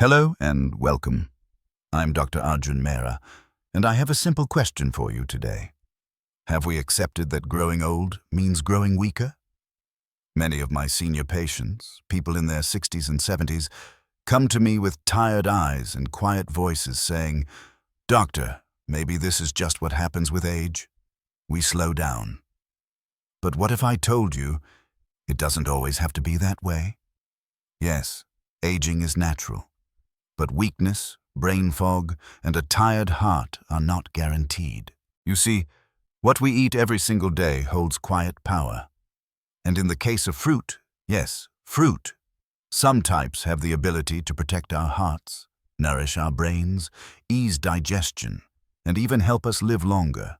Hello and welcome. I'm Dr. Arjun Mehra, and I have a simple question for you today. Have we accepted that growing old means growing weaker? Many of my senior patients, people in their 60s and 70s, come to me with tired eyes and quiet voices saying, "Doctor, maybe this is just what happens with age. We slow down." But what if I told you it doesn't always have to be that way? Yes, aging is natural. But weakness, brain fog, and a tired heart are not guaranteed. You see, what we eat every single day holds quiet power. And in the case of fruit, yes, fruit, some types have the ability to protect our hearts, nourish our brains, ease digestion, and even help us live longer.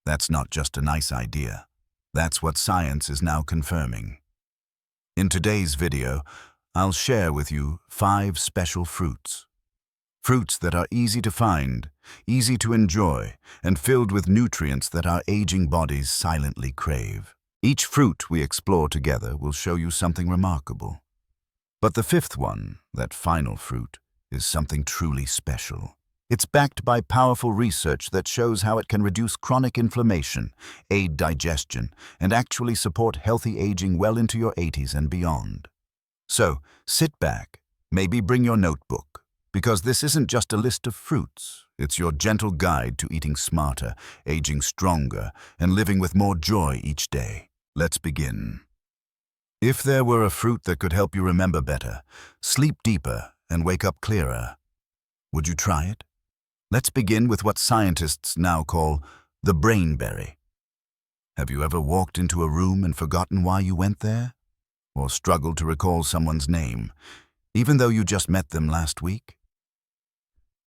That's not just a nice idea. That's what science is now confirming. In today's video, I'll share with you 5 special fruits. Fruits that are easy to find, easy to enjoy, and filled with nutrients that our aging bodies silently crave. Each fruit we explore together will show you something remarkable. But the 5th one, that final fruit, is something truly special. It's backed by powerful research that shows how it can reduce chronic inflammation, aid digestion, and actually support healthy aging well into your 80s and beyond. So, sit back, maybe bring your notebook, because this isn't just a list of fruits. It's your gentle guide to eating smarter, aging stronger, and living with more joy each day. Let's begin. If there were a fruit that could help you remember better, sleep deeper, and wake up clearer, would you try it? Let's begin with what scientists now call the brainberry. Have you ever walked into a room and forgotten why you went there? Or struggled to recall someone's name, even though you just met them last week?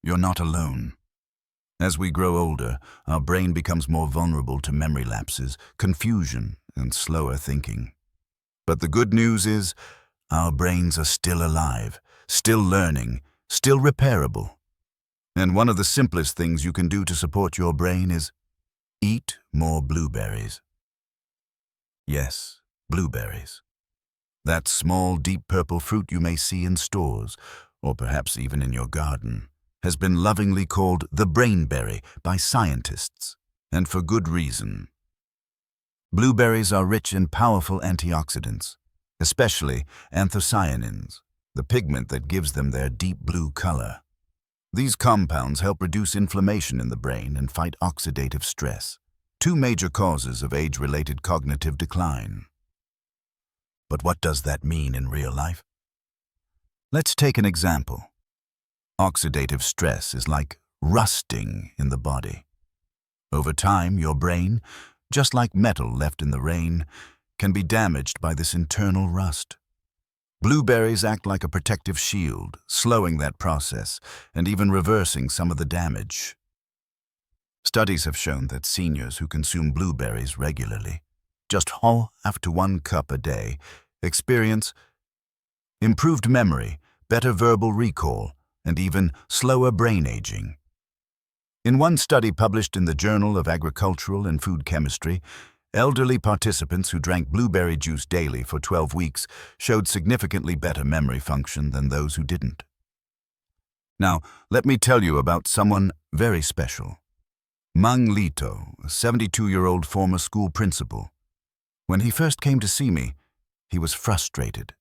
You're not alone. As we grow older, our brain becomes more vulnerable to memory lapses, confusion, and slower thinking. But the good news is, our brains are still alive, still learning, still repairable. And one of the simplest things you can do to support your brain is eat more blueberries. Yes, blueberries. That small, deep purple fruit you may see in stores, or perhaps even in your garden, has been lovingly called the brainberry by scientists, and for good reason. Blueberries are rich in powerful antioxidants, especially anthocyanins, the pigment that gives them their deep blue color. These compounds help reduce inflammation in the brain and fight oxidative stress, 2 major causes of age-related cognitive decline. But what does that mean in real life? Let's take an example. Oxidative stress is like rusting in the body. Over time, your brain, just like metal left in the rain, can be damaged by this internal rust. Blueberries act like a protective shield, slowing that process and even reversing some of the damage. Studies have shown that seniors who consume blueberries regularly, just half to 1 cup a day, experience improved memory, better verbal recall, and even slower brain aging. In one study published in the Journal of Agricultural and Food Chemistry, elderly participants who drank blueberry juice daily for 12 weeks showed significantly better memory function than those who didn't. Now, let me tell you about someone very special. Mang Lito, a 72-year-old former school principal. When he first came to see me, he was frustrated.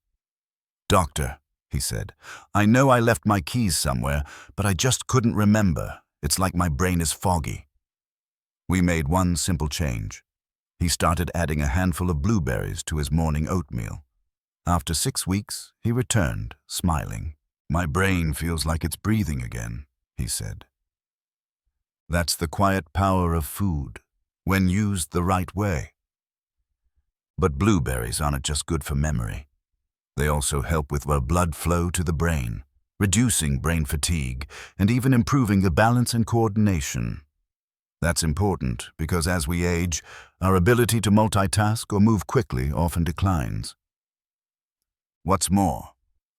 "Doctor," he said, "I know I left my keys somewhere, but I just couldn't remember. It's like my brain is foggy." We made one simple change. He started adding a handful of blueberries to his morning oatmeal. After 6 weeks, he returned, smiling. "My brain feels like it's breathing again," he said. That's the quiet power of food, when used the right way. But blueberries aren't just good for memory. They also help with blood flow to the brain, reducing brain fatigue, and even improving the balance and coordination. That's important because as we age, our ability to multitask or move quickly often declines. What's more,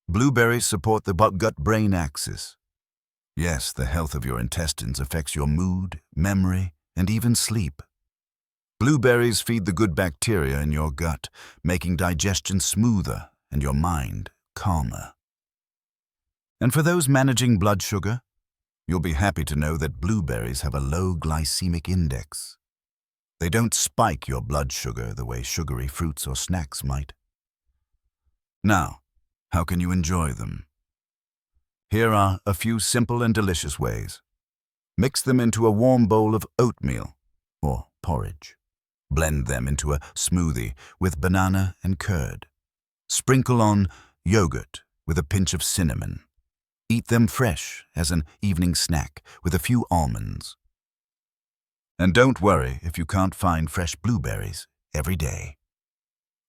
blueberries support the gut-brain axis. Yes, the health of your intestines affects your mood, memory, and even sleep. Blueberries feed the good bacteria in your gut, making digestion smoother and your mind calmer. And for those managing blood sugar, you'll be happy to know that blueberries have a low glycemic index. They don't spike your blood sugar the way sugary fruits or snacks might. Now, how can you enjoy them? Here are a few simple and delicious ways. Mix them into a warm bowl of oatmeal or porridge. Blend them into a smoothie with banana and curd. Sprinkle on yogurt with a pinch of cinnamon. Eat them fresh as an evening snack with a few almonds. And don't worry if you can't find fresh blueberries every day.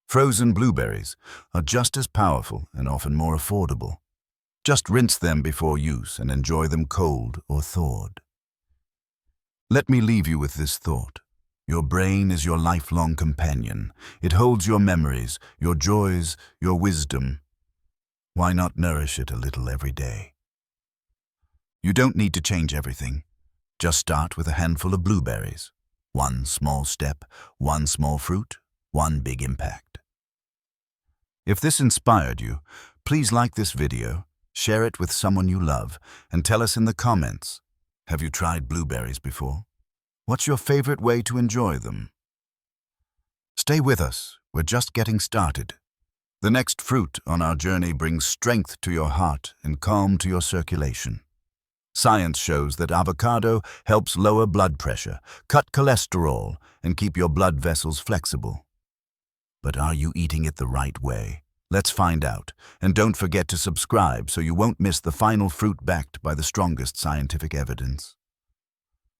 Frozen blueberries are just as powerful and often more affordable. Just rinse them before use and enjoy them cold or thawed. Let me leave you with this thought. Your brain is your lifelong companion. It holds your memories, your joys, your wisdom. Why not nourish it a little every day? You don't need to change everything. Just start with a handful of blueberries. One small step, one small fruit, one big impact. If this inspired you, please like this video, share it with someone you love, and tell us in the comments, have you tried blueberries before? What's your favorite way to enjoy them? Stay with us, we're just getting started. The next fruit on our journey brings strength to your heart and calm to your circulation. Science shows that avocado helps lower blood pressure, cut cholesterol, and keep your blood vessels flexible. But are you eating it the right way? Let's find out, and don't forget to subscribe so you won't miss the final fruit backed by the strongest scientific evidence.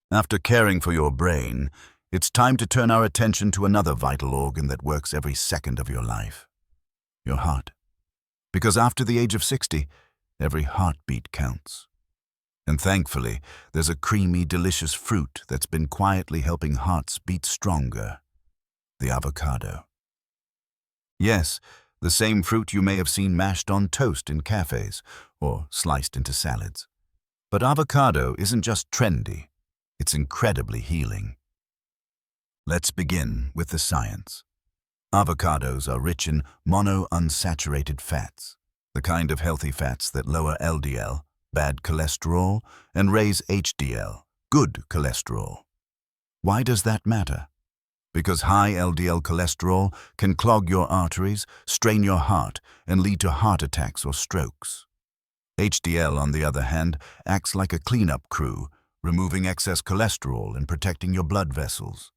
After caring for your brain, it's time to turn our attention to another vital organ that works every second of your life. Your heart. Because after the age of 60, every heartbeat counts. And thankfully, there's a creamy, delicious fruit that's been quietly helping hearts beat stronger. The avocado. Yes, the same fruit you may have seen mashed on toast in cafes or sliced into salads. But avocado isn't just trendy, it's incredibly healing. Let's begin with the science. Avocados are rich in monounsaturated fats, the kind of healthy fats that lower LDL, bad cholesterol, and raise HDL, good cholesterol. Why does that matter? Because high LDL cholesterol can clog your arteries, strain your heart, and lead to heart attacks or strokes. HDL, on the other hand, acts like a cleanup crew, removing excess cholesterol and protecting your blood vessels.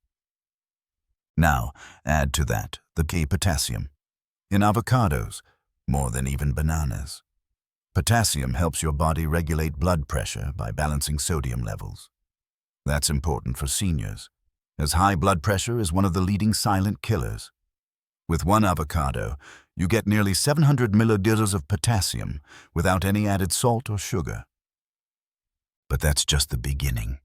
Now, add to that the key potassium. In avocados, more than even bananas. Potassium helps your body regulate blood pressure by balancing sodium levels. That's important for seniors, as high blood pressure is one of the leading silent killers. With one avocado, you get nearly 700 milliliters of potassium without any added salt or sugar. But that's just the beginning.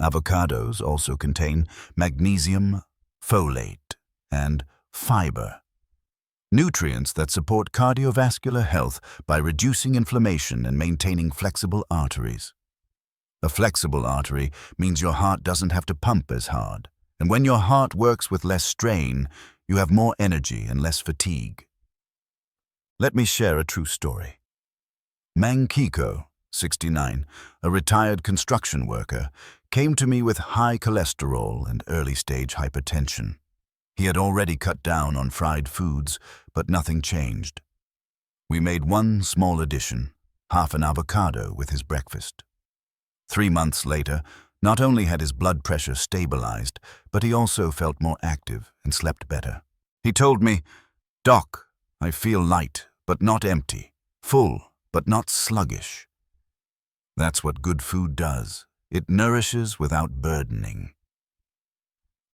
Avocados also contain magnesium, folate, and fiber, nutrients that support cardiovascular health by reducing inflammation and maintaining flexible arteries. A flexible artery means your heart doesn't have to pump as hard, and when your heart works with less strain, you have more energy and less fatigue. Let me share a true story. Kiko, 69, a retired construction worker, came to me with high cholesterol and early-stage hypertension. He had already cut down on fried foods, but nothing changed. We made one small addition, half an avocado with his breakfast. 3 months later, not only had his blood pressure stabilized, but he also felt more active and slept better. He told me, "Doc, I feel light, but not empty, full, but not sluggish." That's what good food does. It nourishes without burdening.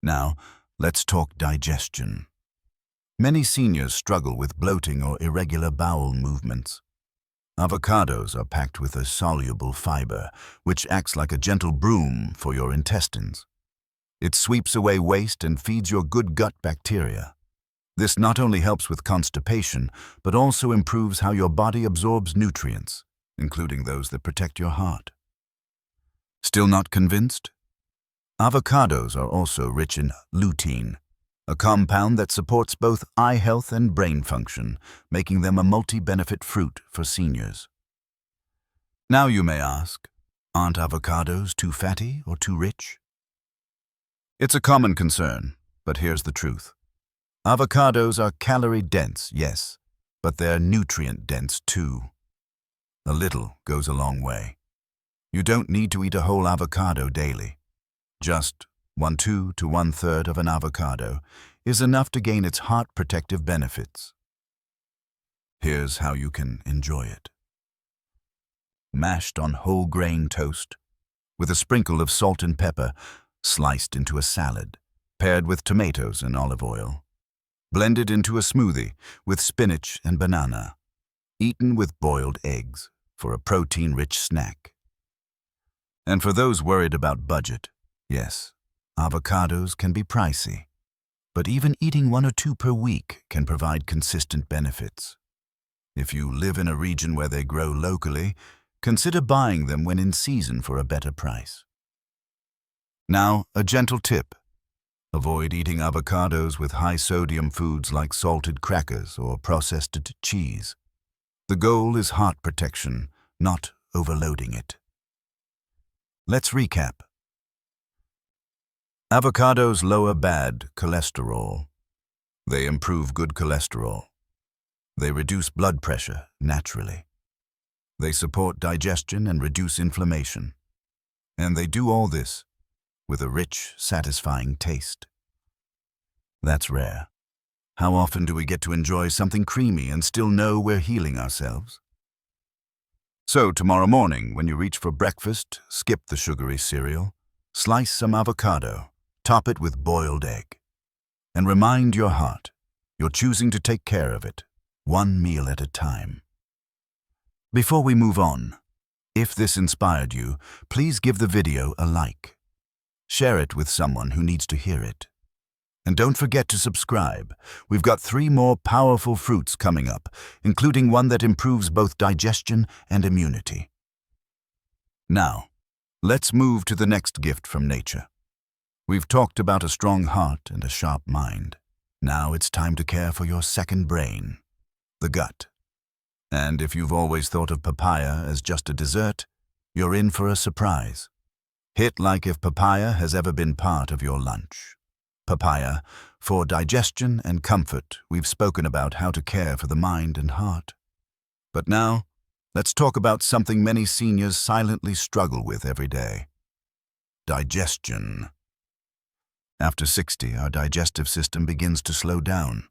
Now, let's talk digestion. Many seniors struggle with bloating or irregular bowel movements. Avocados are packed with a soluble fiber, which acts like a gentle broom for your intestines. It sweeps away waste and feeds your good gut bacteria. This not only helps with constipation, but also improves how your body absorbs nutrients, including those that protect your heart. Still not convinced? Avocados are also rich in lutein, a compound that supports both eye health and brain function, making them a multi-benefit fruit for seniors. Now you may ask, aren't avocados too fatty or too rich? It's a common concern, but here's the truth. Avocados are calorie-dense, yes, but they're nutrient-dense too. A little goes a long way. You don't need to eat a whole avocado daily. Just 1/2 to 1/3 of an avocado is enough to gain its heart protective benefits. Here's how you can enjoy it. Mashed on whole grain toast, with a sprinkle of salt and pepper, sliced into a salad, paired with tomatoes and olive oil. Blended into a smoothie with spinach and banana. Eaten with boiled eggs for a protein-rich snack. And for those worried about budget, yes, avocados can be pricey. But even eating 1 or 2 per week can provide consistent benefits. If you live in a region where they grow locally, consider buying them when in season for a better price. Now, a gentle tip. Avoid eating avocados with high-sodium foods like salted crackers or processed cheese. The goal is heart protection, not overloading it. Let's recap. Avocados lower bad cholesterol. They improve good cholesterol. They reduce blood pressure naturally. They support digestion and reduce inflammation. And they do all this with a rich, satisfying taste. That's rare. How often do we get to enjoy something creamy and still know we're healing ourselves? So tomorrow morning, when you reach for breakfast, skip the sugary cereal, slice some avocado, top it with boiled egg, and remind your heart you're choosing to take care of it, one meal at a time. Before we move on, if this inspired you, please give the video a like. Share it with someone who needs to hear it. And don't forget to subscribe. We've got 3 more powerful fruits coming up, including one that improves both digestion and immunity. Now, let's move to the next gift from nature. We've talked about a strong heart and a sharp mind. Now it's time to care for your second brain, the gut. And if you've always thought of papaya as just a dessert, you're in for a surprise. Hit like if papaya has ever been part of your lunch. Papaya, for digestion and comfort, we've spoken about how to care for the mind and heart. But now, let's talk about something many seniors silently struggle with every day. Digestion. After 60, our digestive system begins to slow down.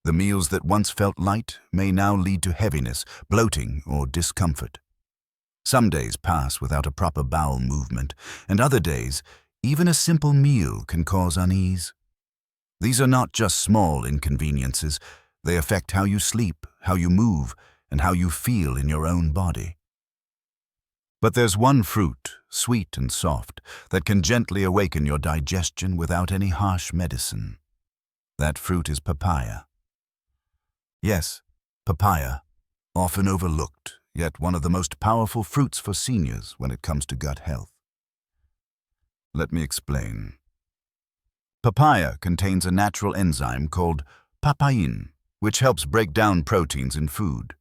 The meals that once felt light may now lead to heaviness, bloating, or discomfort. Some days pass without a proper bowel movement, and other days, even a simple meal can cause unease. These are not just small inconveniences. They affect how you sleep, how you move, and how you feel in your own body. But there's one fruit, sweet and soft, that can gently awaken your digestion without any harsh medicine. That fruit is papaya. Yes, papaya, often overlooked, yet one of the most powerful fruits for seniors when it comes to gut health. Let me explain. Papaya contains a natural enzyme called papain, which helps break down proteins in food.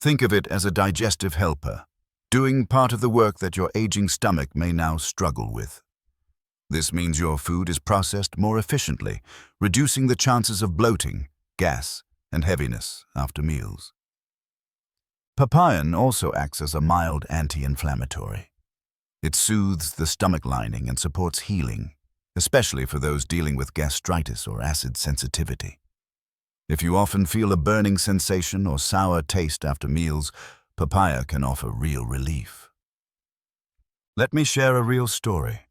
Think of it as a digestive helper, doing part of the work that your aging stomach may now struggle with. This means your food is processed more efficiently, reducing the chances of bloating, gas, and heaviness after meals. Papain also acts as a mild anti-inflammatory. It soothes the stomach lining and supports healing, especially for those dealing with gastritis or acid sensitivity. If you often feel a burning sensation or sour taste after meals, papaya can offer real relief. Let me share a real story.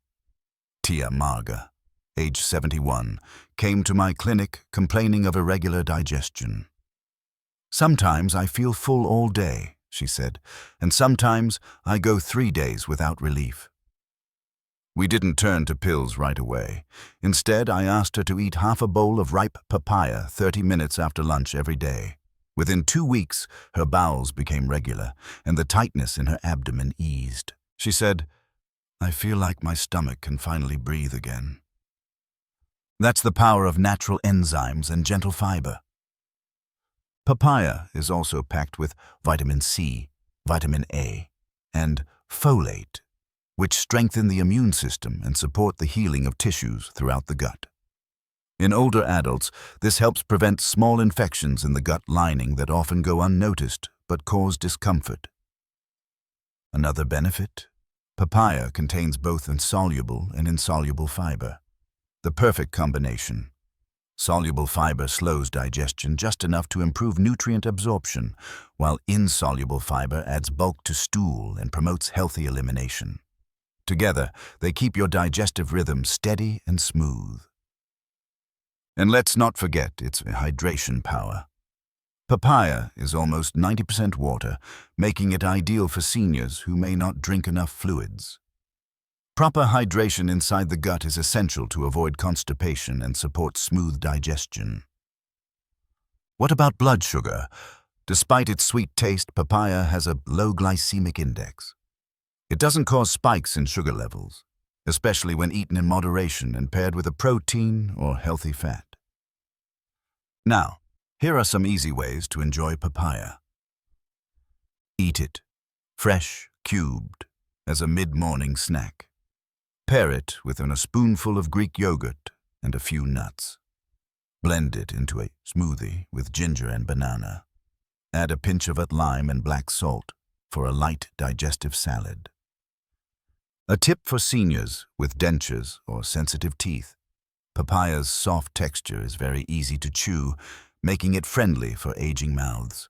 Tia Marga, age 71, came to my clinic complaining of irregular digestion. "Sometimes I feel full all day," she said, "and sometimes I go 3 days without relief." We didn't turn to pills right away. Instead, I asked her to eat half a bowl of ripe papaya 30 minutes after lunch every day. Within 2 weeks, her bowels became regular, and the tightness in her abdomen eased. She said, "I feel like my stomach can finally breathe again." That's the power of natural enzymes and gentle fiber. Papaya is also packed with vitamin C, vitamin A, and folate, which strengthen the immune system and support the healing of tissues throughout the gut. In older adults, this helps prevent small infections in the gut lining that often go unnoticed but cause discomfort. Another benefit? Papaya contains both insoluble and insoluble fiber. The perfect combination. Soluble fiber slows digestion just enough to improve nutrient absorption, while insoluble fiber adds bulk to stool and promotes healthy elimination. Together, they keep your digestive rhythm steady and smooth. And let's not forget its hydration power. Papaya is almost 90% water, making it ideal for seniors who may not drink enough fluids. Proper hydration inside the gut is essential to avoid constipation and support smooth digestion. What about blood sugar? Despite its sweet taste, papaya has a low glycemic index. It doesn't cause spikes in sugar levels, especially when eaten in moderation and paired with a protein or healthy fat. Now, here are some easy ways to enjoy papaya. Eat it, fresh, cubed, as a mid-morning snack. Pair it with a spoonful of Greek yogurt and a few nuts. Blend it into a smoothie with ginger and banana. Add a pinch of lime and black salt for a light digestive salad. A tip for seniors with dentures or sensitive teeth. Papaya's soft texture is very easy to chew, making it friendly for aging mouths.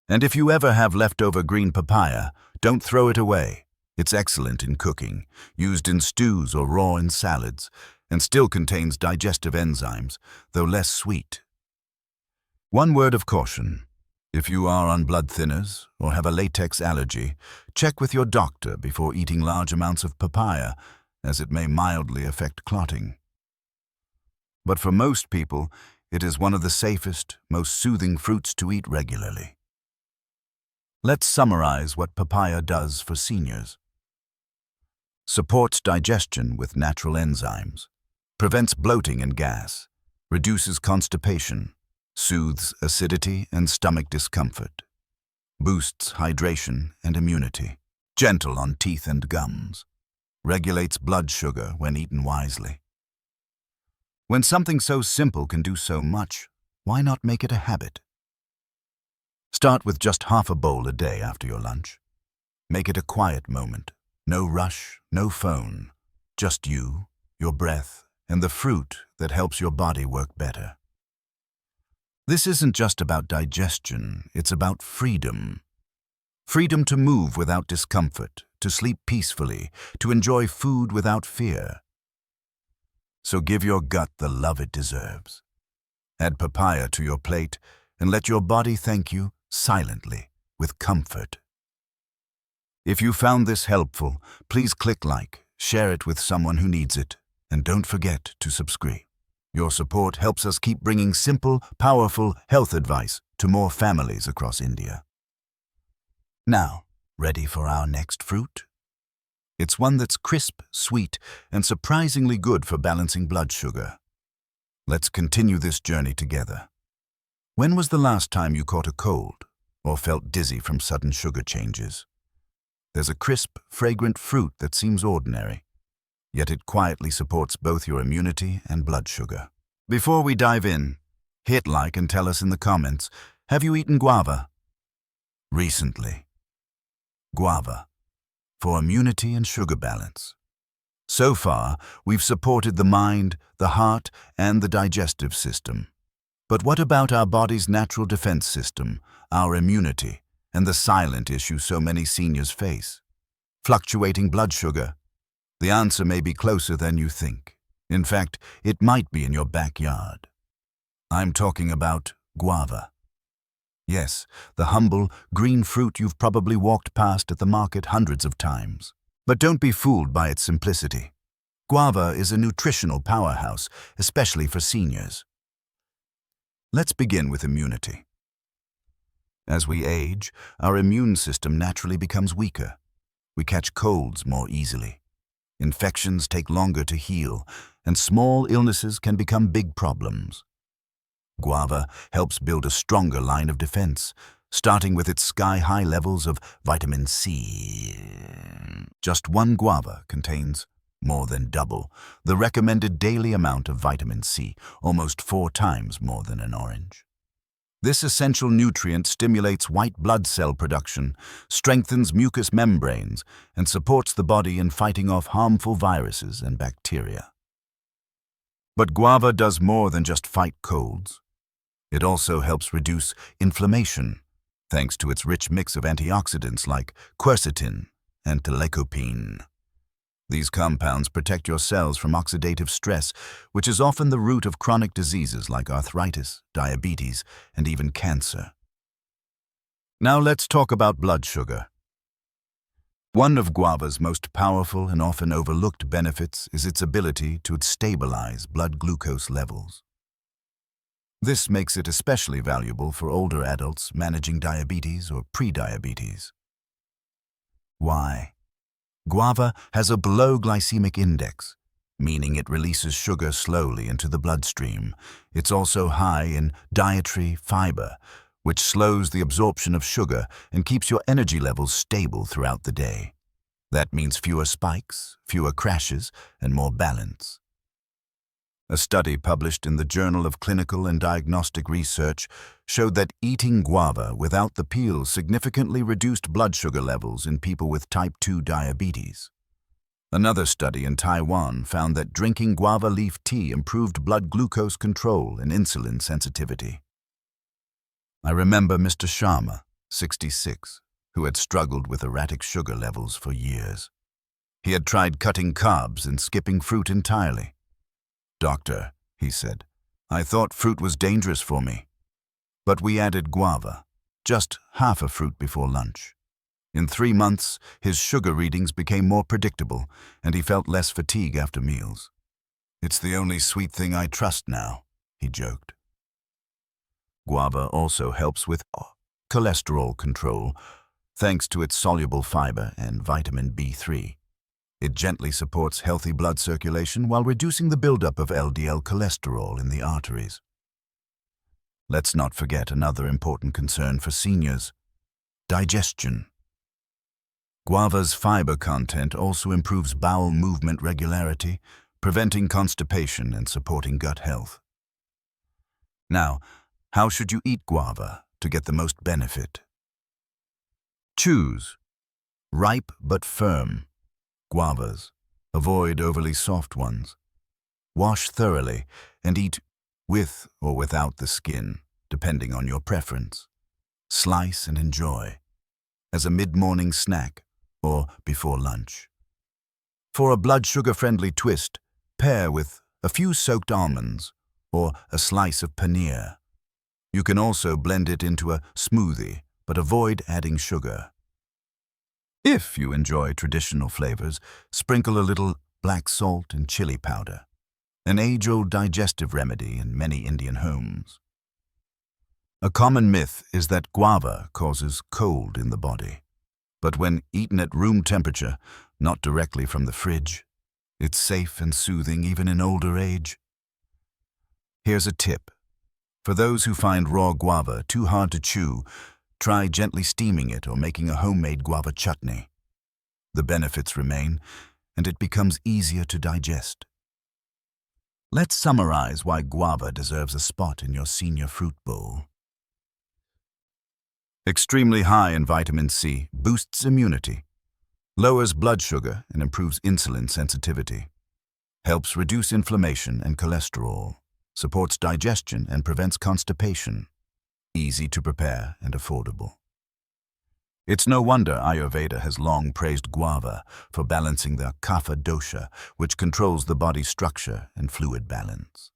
And if you ever have leftover green papaya, don't throw it away. It's excellent in cooking, used in stews or raw in salads, and still contains digestive enzymes, though less sweet. One word of caution. If you are on blood thinners or have a latex allergy, check with your doctor before eating large amounts of papaya, as it may mildly affect clotting. But for most people, it is one of the safest, most soothing fruits to eat regularly. Let's summarize what papaya does for seniors. Supports digestion with natural enzymes, prevents bloating and gas, reduces constipation, soothes acidity and stomach discomfort, boosts hydration and immunity, gentle on teeth and gums, regulates blood sugar when eaten wisely. When something so simple can do so much, why not make it a habit? Start with just half a bowl a day after your lunch. Make it a quiet moment. No rush, no phone. Just you, your breath, and the fruit that helps your body work better. This isn't just about digestion, it's about freedom. Freedom to move without discomfort, to sleep peacefully, to enjoy food without fear. So give your gut the love it deserves. Add papaya to your plate and let your body thank you silently, with comfort. If you found this helpful, please click like, share it with someone who needs it, and don't forget to subscribe. Your support helps us keep bringing simple, powerful health advice to more families across India. Now, ready for our next fruit? It's one that's crisp, sweet, and surprisingly good for balancing blood sugar. Let's continue this journey together. When was the last time you caught a cold or felt dizzy from sudden sugar changes? There's a crisp, fragrant fruit that seems ordinary, yet it quietly supports both your immunity and blood sugar. Before we dive in, hit like and tell us in the comments, have you eaten guava recently? Guava, for immunity and sugar balance. So far, we've supported the mind, the heart, and the digestive system. But what about our body's natural defense system, our immunity, and the silent issue so many seniors face? Fluctuating blood sugar. The answer may be closer than you think. In fact, it might be in your backyard. I'm talking about guava. Yes, the humble, green fruit you've probably walked past at the market hundreds of times. But don't be fooled by its simplicity. Guava is a nutritional powerhouse, especially for seniors. Let's begin with immunity. As we age, our immune system naturally becomes weaker. We catch colds more easily. Infections take longer to heal, and small illnesses can become big problems. Guava helps build a stronger line of defense, starting with its sky-high levels of vitamin C. Just one guava contains more than double the recommended daily amount of vitamin C, almost 4 times more than an orange. This essential nutrient stimulates white blood cell production, strengthens mucous membranes, and supports the body in fighting off harmful viruses and bacteria. But guava does more than just fight colds. It also helps reduce inflammation, thanks to its rich mix of antioxidants like quercetin and lycopene. These compounds protect your cells from oxidative stress, which is often the root of chronic diseases like arthritis, diabetes, and even cancer. Now let's talk about blood sugar. One of guava's most powerful and often overlooked benefits is its ability to stabilize blood glucose levels. This makes it especially valuable for older adults managing diabetes or prediabetes. Why? Guava has a below glycemic index, meaning it releases sugar slowly into the bloodstream. It's also high in dietary fiber, which slows the absorption of sugar and keeps your energy levels stable throughout the day. That means fewer spikes, fewer crashes, and more balance. A study published in the Journal of Clinical and Diagnostic Research showed that eating guava without the peel significantly reduced blood sugar levels in people with type 2 diabetes. Another study in Taiwan found that drinking guava leaf tea improved blood glucose control and insulin sensitivity. I remember Mr. Sharma, 66, who had struggled with erratic sugar levels for years. He had tried cutting carbs and skipping fruit entirely. "Doctor," he said, "I thought fruit was dangerous for me." But we added guava, just half a fruit before lunch. In 3 months, his sugar readings became more predictable, and he felt less fatigue after meals. "It's the only sweet thing I trust now," he joked. Guava also helps with cholesterol control, thanks to its soluble fiber and vitamin B3. It gently supports healthy blood circulation while reducing the buildup of LDL cholesterol in the arteries. Let's not forget another important concern for seniors: digestion. Guava's fiber content also improves bowel movement regularity, preventing constipation and supporting gut health. Now, how should you eat guava to get the most benefit? Choose ripe but firm guavas. Avoid overly soft ones. Wash thoroughly and eat with or without the skin, depending on your preference. Slice and enjoy as a mid-morning snack or before lunch. For a blood sugar-friendly twist, pair with a few soaked almonds or a slice of paneer. You can also blend it into a smoothie, but avoid adding sugar. If you enjoy traditional flavors, sprinkle a little black salt and chili powder, an age-old digestive remedy in many Indian homes. A common myth is that guava causes cold in the body, but when eaten at room temperature, not directly from the fridge, it's safe and soothing even in older age. Here's a tip. For those who find raw guava too hard to chew, try gently steaming it or making a homemade guava chutney. The benefits remain, and it becomes easier to digest. Let's summarize why guava deserves a spot in your senior fruit bowl. Extremely high in vitamin C boosts immunity, lowers blood sugar and improves insulin sensitivity, helps reduce inflammation and cholesterol, supports digestion and prevents constipation, easy to prepare and affordable. It's no wonder Ayurveda has long praised guava for balancing the kapha dosha, which controls the body's structure and fluid balance.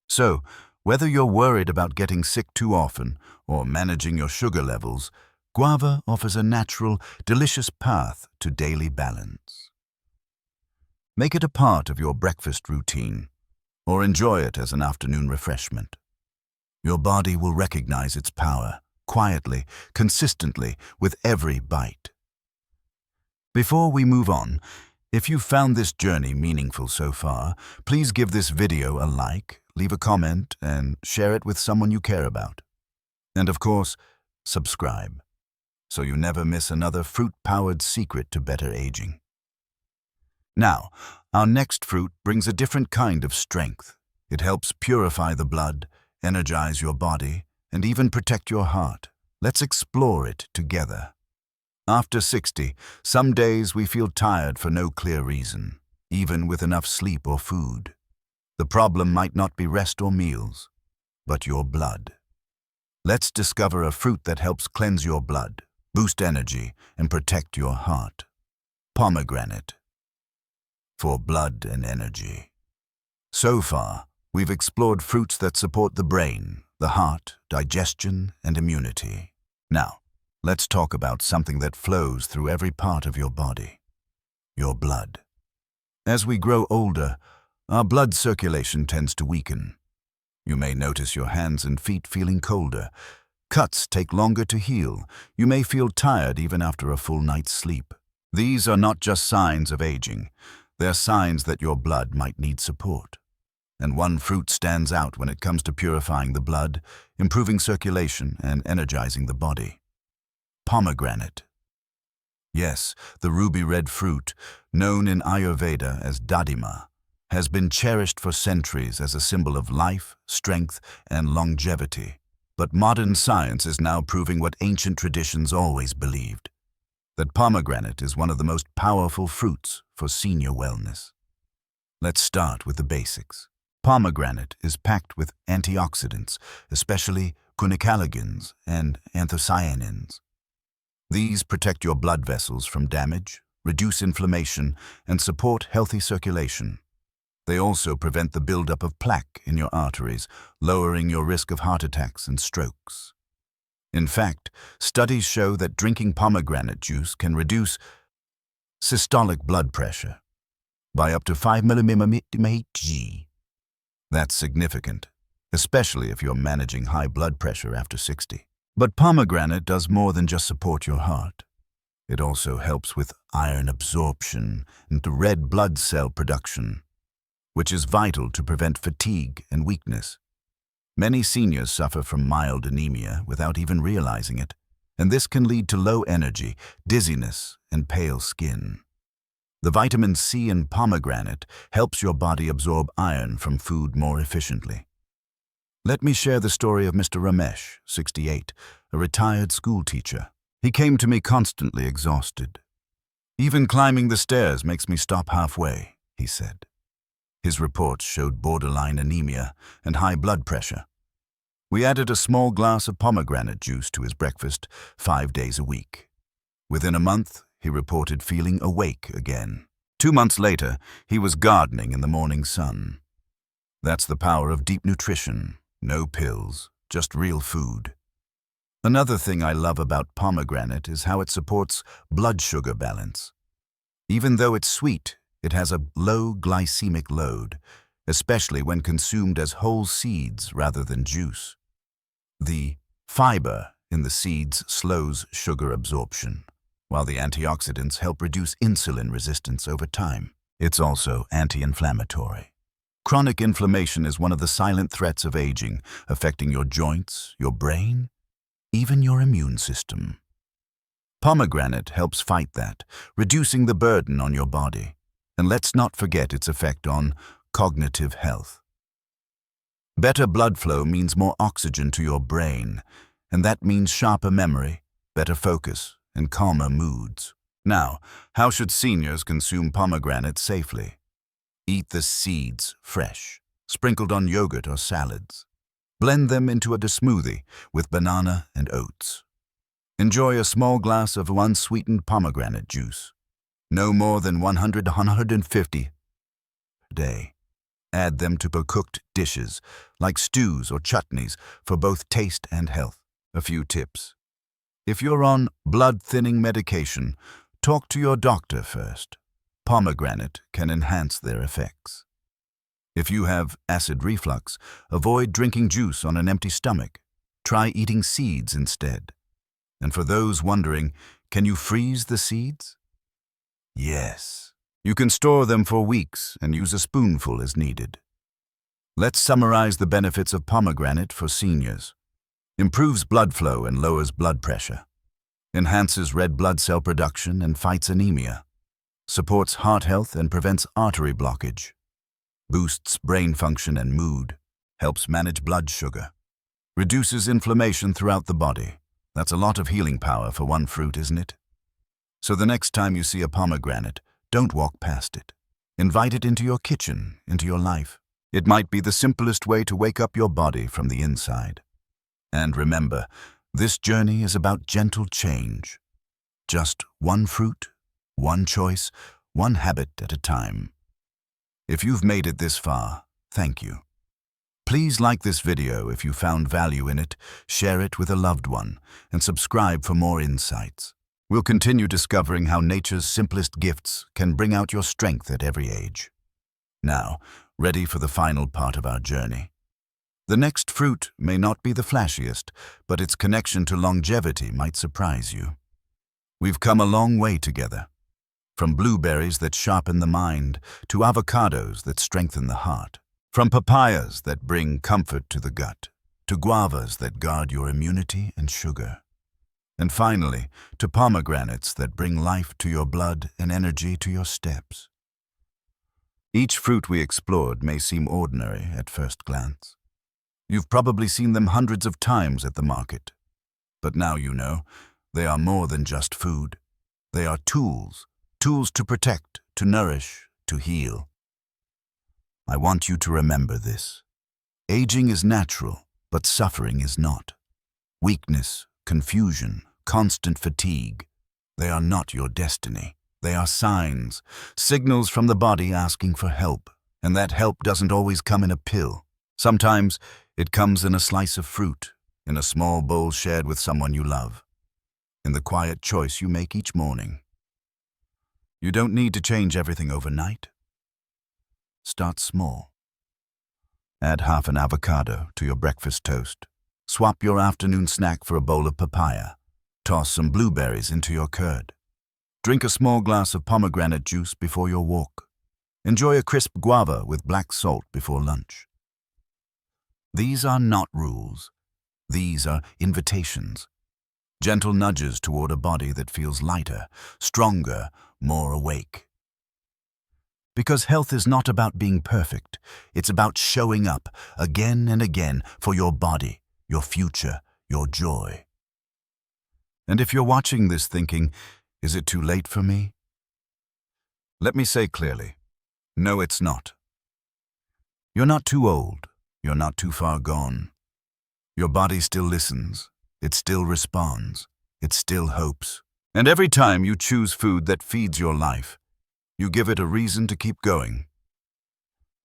So, whether you're worried about getting sick too often or managing your sugar levels, guava offers a natural, delicious path to daily balance. Make it a part of your breakfast routine, or enjoy it as an afternoon refreshment. Your body will recognize its power, quietly, consistently, with every bite. Before we move on, if you've found this journey meaningful so far, please give this video a like, leave a comment, and share it with someone you care about. And of course, subscribe, so you never miss another fruit-powered secret to better aging. Now, our next fruit brings a different kind of strength. It helps purify the blood, energize your body, and even protect your heart. Let's explore it together. After 60, some days we feel tired for no clear reason, even with enough sleep or food. The problem might not be rest or meals, but your blood. Let's discover a fruit that helps cleanse your blood, boost energy, and protect your heart. Pomegranate. For blood and energy. So far, we've explored fruits that support the brain, the heart, digestion, and immunity. Now, let's talk about something that flows through every part of your body. Your blood. As we grow older, our blood circulation tends to weaken. You may notice your hands and feet feeling colder. Cuts take longer to heal. You may feel tired even after a full night's sleep. These are not just signs of aging. They're signs that your blood might need support. And one fruit stands out when it comes to purifying the blood, improving circulation, and energizing the body. Pomegranate. Yes, the ruby-red fruit, known in Ayurveda as dadima, has been cherished for centuries as a symbol of life, strength, and longevity. But modern science is now proving what ancient traditions always believed, that pomegranate is one of the most powerful fruits for senior wellness. Let's start with the basics. Pomegranate is packed with antioxidants, especially guanicalagins and anthocyanins. These protect your blood vessels from damage, reduce inflammation, and support healthy circulation. They also prevent the buildup of plaque in your arteries, lowering your risk of heart attacks and strokes. In fact, studies show that drinking pomegranate juice can reduce systolic blood pressure by up to 5 mmHg. That's significant, especially if you're managing high blood pressure after 60. But pomegranate does more than just support your heart. It also helps with iron absorption and red blood cell production, which is vital to prevent fatigue and weakness. Many seniors suffer from mild anemia without even realizing it, and this can lead to low energy, dizziness, and pale skin. The vitamin C in pomegranate helps your body absorb iron from food more efficiently. Let me share the story of Mr. Ramesh, 68, a retired school teacher. He came to me constantly exhausted. "Even climbing the stairs makes me stop halfway," he said. His reports showed borderline anemia and high blood pressure. We added a small glass of pomegranate juice to his breakfast 5 days a week. Within a month, he reported feeling awake again. 2 months later, he was gardening in the morning sun. That's the power of deep nutrition. No pills, just real food. Another thing I love about pomegranate is how it supports blood sugar balance. Even though it's sweet, it has a low glycemic load, especially when consumed as whole seeds rather than juice. The fiber in the seeds slows sugar absorption, while the antioxidants help reduce insulin resistance over time. It's also anti-inflammatory. Chronic inflammation is one of the silent threats of aging, affecting your joints, your brain, even your immune system. Pomegranate helps fight that, reducing the burden on your body. And let's not forget its effect on cognitive health. Better blood flow means more oxygen to your brain, and that means sharper memory, better focus, and calmer moods. Now, how should seniors consume pomegranate safely? Eat the seeds fresh, sprinkled on yogurt or salads. Blend them into a smoothie with banana and oats. Enjoy a small glass of unsweetened pomegranate juice. No more than 100 to 150 a day. Add them to cooked dishes, like stews or chutneys, for both taste and health. A few tips. If you're on blood-thinning medication, talk to your doctor first. Pomegranate can enhance their effects. If you have acid reflux, avoid drinking juice on an empty stomach. Try eating seeds instead. And for those wondering, can you freeze the seeds? Yes. You can store them for weeks and use a spoonful as needed. Let's summarize the benefits of pomegranate for seniors. Improves blood flow and lowers blood pressure. Enhances red blood cell production and fights anemia. Supports heart health and prevents artery blockage. Boosts brain function and mood. Helps manage blood sugar. Reduces inflammation throughout the body. That's a lot of healing power for one fruit, isn't it? So the next time you see a pomegranate, don't walk past it. Invite it into your kitchen, into your life. It might be the simplest way to wake up your body from the inside. And remember, this journey is about gentle change. Just one fruit, one choice, one habit at a time. If you've made it this far, thank you. Please like this video if you found value in it, share it with a loved one, and subscribe for more insights. We'll continue discovering how nature's simplest gifts can bring out your strength at every age. Now, ready for the final part of our journey. The next fruit may not be the flashiest, but its connection to longevity might surprise you. We've come a long way together. From blueberries that sharpen the mind to avocados that strengthen the heart. From papayas that bring comfort to the gut to guavas that guard your immunity and sugar. And finally, to pomegranates that bring life to your blood and energy to your steps. Each fruit we explored may seem ordinary at first glance. You've probably seen them hundreds of times at the market. But now you know, they are more than just food. They are tools to protect, to nourish, to heal. I want you to remember this. Aging is natural, but suffering is not. Weakness, confusion, constant fatigue, they are not your destiny. They are signs, signals from the body asking for help, and that help doesn't always come in a pill. Sometimes it comes in a slice of fruit, in a small bowl shared with someone you love, in the quiet choice you make each morning. You don't need to change everything overnight. Start small. Add half an avocado to your breakfast toast. Swap your afternoon snack for a bowl of papaya. Toss some blueberries into your curd. Drink a small glass of pomegranate juice before your walk. Enjoy a crisp guava with black salt before lunch. These are not rules. These are invitations. Gentle nudges toward a body that feels lighter, stronger, more awake. Because health is not about being perfect. It's about showing up again and again for your body, your future, your joy. And if you're watching this thinking, is it too late for me? Let me say clearly, no, it's not. You're not too old. You're not too far gone. Your body still listens. It still responds. It still hopes. And every time you choose food that feeds your life, you give it a reason to keep going.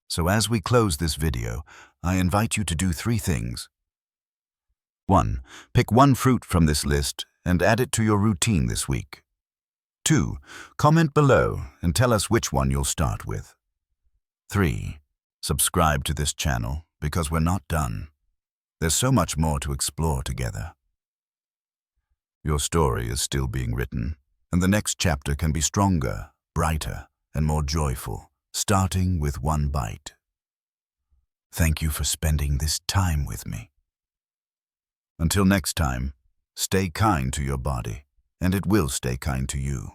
So as we close this video, I invite you to do 3 things. 1. Pick one fruit from this list and add it to your routine this week. 2. Comment below and tell us which one you'll start with. 3. Subscribe to this channel because we're not done. There's so much more to explore together. Your story is still being written, and the next chapter can be stronger, brighter, and more joyful, starting with one bite. Thank you for spending this time with me. Until next time, stay kind to your body, and it will stay kind to you.